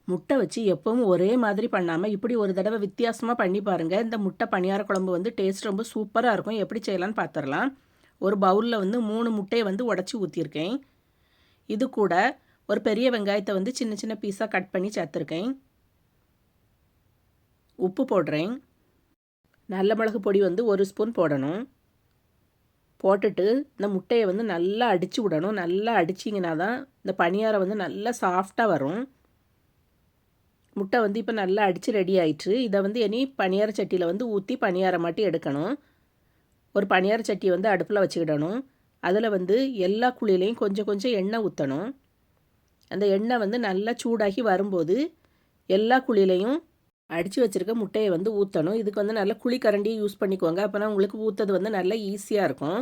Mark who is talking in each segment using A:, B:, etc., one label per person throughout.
A: முட்டை வச்சு எப்பவும் ஒரே மாதிரி பண்ணாமல் இப்படி ஒரு தடவை வித்தியாசமாக பண்ணி பாருங்கள். இந்த முட்டை பணியார குழம்பு வந்து டேஸ்ட் ரொம்ப சூப்பராக இருக்கும். எப்படி செய்யலான்னு பார்த்துடலாம். ஒரு பவுலில் வந்து 3 முட்டையை வந்து உடச்சி ஊற்றிருக்கேன். இது கூட ஒரு பெரிய வெங்காயத்தை வந்து சின்ன சின்ன பீஸாக கட் பண்ணி சேர்த்துருக்கேன். உப்பு போடுறேன். நல்ல மிளகு பொடி வந்து 1 ஸ்பூன் போடணும். போட்டுட்டு இந்த முட்டையை வந்து நல்லா அடித்து விடணும். நல்லா அடிச்சிங்கன்னா தான் இந்த பணியாரம் வந்து நல்லா சாஃப்டாக வரும். முட்டை வந்து இப்போ நல்லா அடித்து ரெடி ஆயிடுச்சு. இதை வந்து இனி பணியார சட்டியில் வந்து ஊற்றி பணியாரம் மாட்டி எடுக்கணும். ஒரு பணியார சட்டியை வந்து அடுப்பில் வச்சுக்கிடணும். அதில் வந்து எல்லா குழியிலையும் கொஞ்சம் கொஞ்சம் எண்ணெய் ஊற்றணும். அந்த எண்ணெய் வந்து நல்லா சூடாகி வரும்போது எல்லா குழியிலையும் அடித்து வச்சுருக்க முட்டையை வந்து ஊற்றணும். இதுக்கு வந்து நல்லா குழிக்கரண்டியை யூஸ் பண்ணிக்கோங்க. அப்போனா உங்களுக்கு ஊற்றுறது வந்து நல்லா ஈஸியாக இருக்கும்.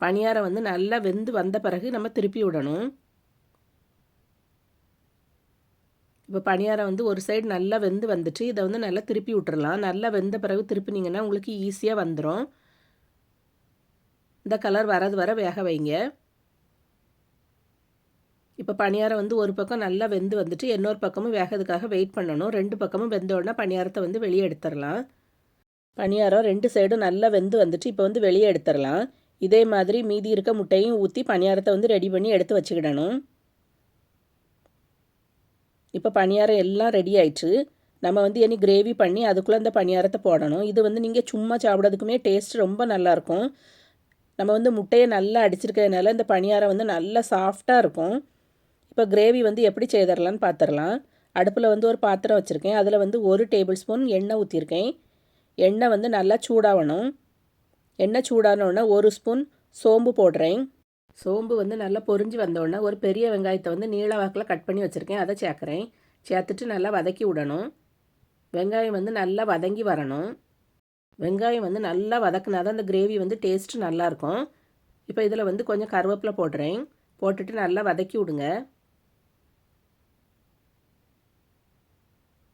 A: பணியாரம் வந்து நல்லா வெந்து வந்த பிறகு நம்ம திருப்பி விடணும். இப்போ பணியாரம் வந்து ஒரு சைடு நல்லா வெந்து வந்துட்டு இதை வந்து நல்லா திருப்பி விட்டுறலாம். நல்லா வெந்த பிறகு திருப்பினீங்கன்னா உங்களுக்கு ஈஸியாக வந்துடும். இந்த கலர் வரது வர வேக வைங்க. இப்போ பணியாரம் வந்து ஒரு பக்கம் நல்லா வெந்து வந்துட்டு இன்னொரு பக்கமும் வேகிறதுக்காக வெயிட் பண்ணணும். 2 பக்கமும் வெந்த உடனே பணியாரத்தை வந்து வெளியே எடுத்துடலாம். பணியாரம் 2 சைடும் நல்லா வெந்து வந்துட்டு இப்போ வந்து வெளியே எடுத்துடலாம். இதே மாதிரி மீதி இருக்க முட்டையும் ஊற்றி பணியாரத்தை வந்து ரெடி பண்ணி எடுத்து வச்சுக்கிடணும். இப்போ பணியாரம் எல்லாம் ரெடி ஆயிடுச்சு. நம்ம வந்து இனி கிரேவி பண்ணி அதுக்குள்ளே அந்த பணியாரத்தை போடணும். இது வந்து நீங்கள் சும்மா சாப்பிட்றதுக்குமே டேஸ்ட் ரொம்ப நல்லாயிருக்கும். நம்ம வந்து முட்டையை நல்லா அடிச்சிருக்கிறதுனால இந்த பணியாரம் வந்து நல்லா சாஃப்டாக இருக்கும். இப்போ கிரேவி வந்து எப்படி செய்திடலான்னு பார்த்துடலாம். அடுப்பில் வந்து ஒரு பாத்திரம் வச்சுருக்கேன். அதில் வந்து 1 டேபிள் ஸ்பூன் எண்ணெய் ஊற்றிருக்கேன். எண்ணெய் வந்து நல்லா சூடாகணும். எண்ணெய் சூடானோடனே 1 ஸ்பூன் சோம்பு போடுறேன். சோம்பு வந்து நல்லா பொரிஞ்சு வந்தோடனே ஒரு பெரிய வெங்காயத்தை வந்து நீள வாக்கில் கட் பண்ணி வச்சுருக்கேன். அதை சேர்க்குறேன். சேர்த்துட்டு நல்லா வதக்கி விடணும். வெங்காயம் வந்து நல்லா வதங்கி வரணும். வெங்காயம் வந்து நல்லா வதக்குனா தான் அந்த கிரேவி வந்து டேஸ்ட்டு நல்லாயிருக்கும். இப்போ இதில் வந்து கொஞ்சம் கருவேப்பிலை போடுறேன். போட்டுட்டு நல்லா வதக்கி விடுங்க.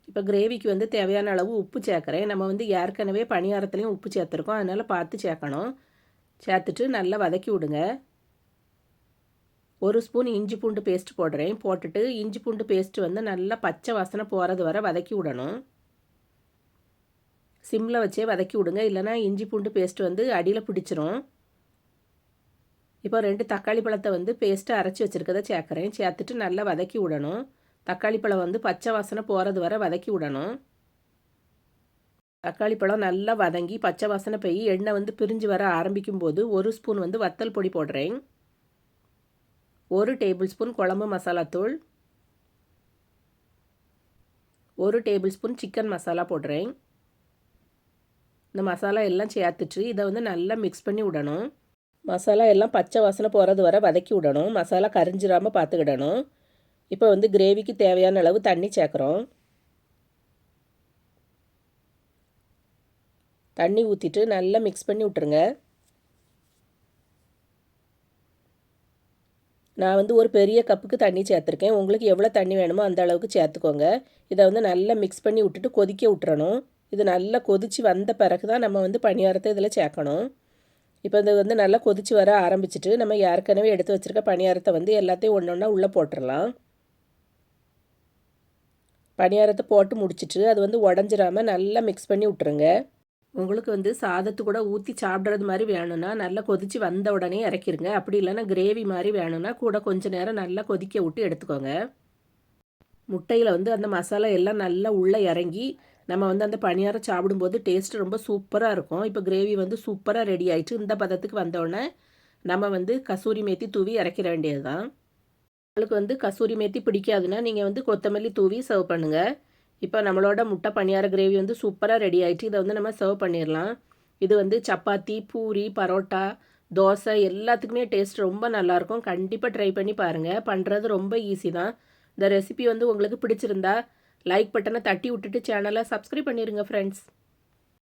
A: இப்போ கிரேவிக்கு வந்து தேவையான அளவு உப்பு சேர்க்குறேன். நம்ம வந்து ஏற்கனவே பணியாரத்துலேயும் உப்பு சேர்த்துருக்கோம். அதனால் பார்த்து சேர்க்கணும். சேர்த்துட்டு நல்லா வதக்கி விடுங்க. 1 ஸ்பூன் இஞ்சி பூண்டு பேஸ்ட் போடுறேன். போட்டுட்டு இஞ்சி பூண்டு பேஸ்ட் வந்து நல்லா பச்சை வாசனை போகிறது வரை வதக்கி விடணும். சிம்மில் வச்சே வதக்கி விடுங்க. இல்லைனா இஞ்சி பூண்டு பேஸ்ட் வந்து அடியில் பிடிச்சிரும். இப்போ 2 தக்காளி பழத்தை வந்து பேஸ்ட்டை அரைச்சி வச்சுருக்கதை சேர்க்குறேன். சேர்த்துட்டு நல்லா வதக்கி விடணும். தக்காளி பழம் வந்து பச்சை வாசனை போகிறது வரை வதக்கி விடணும். தக்காளி பழம் நல்லா வதங்கி பச்சை வாசனை போய் எண்ணெய் வந்து பிரிஞ்சு வர ஆரம்பிக்கும் போது 1 ஸ்பூன் வந்து வத்தல் பொடி போடுறேன். 1 டேபிள் ஸ்பூன் குழம்பு மசாலாத்தூள், 1 டேபிள் ஸ்பூன் சிக்கன் மசாலா போடுறேன். இந்த மசாலா எல்லாம் சேர்த்துட்டு இதை வந்து நல்லா மிக்ஸ் பண்ணி விடணும். மசாலா எல்லாம் பச்சை வாசனை போகிறது வரை வதக்கி விடணும். மசாலா கரிஞ்சிடாமல் பார்த்துக்கிடணும். இப்போ வந்து கிரேவிக்கு தேவையான அளவு தண்ணி சேர்க்குறோம். தண்ணி ஊற்றிட்டு நல்லா மிக்ஸ் பண்ணி விட்டுருங்க. நான் வந்து ஒரு பெரிய கப்புக்கு தண்ணி சேர்த்துருக்கேன். உங்களுக்கு எவ்வளோ தண்ணி வேணுமோ அந்த அளவுக்கு சேர்த்துக்கோங்க. இதை வந்து நல்லா மிக்ஸ் பண்ணி விட்டுட்டு கொதிக்க விட்டுறணும். இது நல்லா கொதித்து வந்த பிறகு தான் நம்ம வந்து பணியாரத்தை இதில் சேர்க்கணும். இப்போ இது வந்து நல்லா கொதித்து வர ஆரம்பிச்சிட்டு நம்ம ஏற்கனவே எடுத்து வச்சுருக்க பணியாரத்தை வந்து எல்லாத்தையும் ஒன்று ஒன்றா உள்ளே போட்டுடலாம். பணியாரத்தை போட்டு முடிச்சிட்டு அது வந்து உடஞ்சிராமல் நல்லா மிக்ஸ் பண்ணி விட்டுருங்க. உங்களுக்கு வந்து சாதத்து கூட ஊற்றி சாப்பிட்றது மாதிரி வேணும்னா நல்லா கொதித்து வந்த உடனே இறக்கிருங்க. அப்படி இல்லைன்னா கிரேவி மாதிரி வேணும்னா கூட கொஞ்சம் நேரம் நல்லா கொதிக்க விட்டு எடுத்துக்கோங்க. முட்டையில் வந்து அந்த மசாலா எல்லாம் நல்லா உள்ளே இறங்கி நம்ம வந்து அந்த பணியாரம் சாப்பிடும்போது டேஸ்ட் ரொம்ப சூப்பராக இருக்கும். இப்போ கிரேவி வந்து சூப்பராக ரெடி ஆகிடுச்சு. இந்த பதத்துக்கு வந்தோடனே நம்ம வந்து கசூரி மேத்தி தூவி இறக்கிற வேண்டியது தான். உங்களுக்கு வந்து கசூரி மேத்தி பிடிக்காதுன்னா நீங்கள் வந்து கொத்தமல்லி தூவி சர்வ் பண்ணுங்கள். இப்போ நம்மளோட முட்டை பணியார கிரேவி வந்து சூப்பராக ரெடி ஆகிடுச்சு. இதை வந்து நம்ம சர்வ் பண்ணிடலாம். இது வந்து சப்பாத்தி, பூரி, பரோட்டா, தோசை எல்லாத்துக்குமே டேஸ்ட் ரொம்ப நல்லாயிருக்கும். கண்டிப்பாக ட்ரை பண்ணி பாருங்கள். பண்ணுறது ரொம்ப ஈஸி தான். இந்த ரெசிபி வந்து உங்களுக்கு பிடிச்சிருந்தா லைக் பட்டனை தட்டி விட்டுட்டு சேனலை சப்ஸ்கிரைப் பண்ணிடுங்க ஃப்ரெண்ட்ஸ்.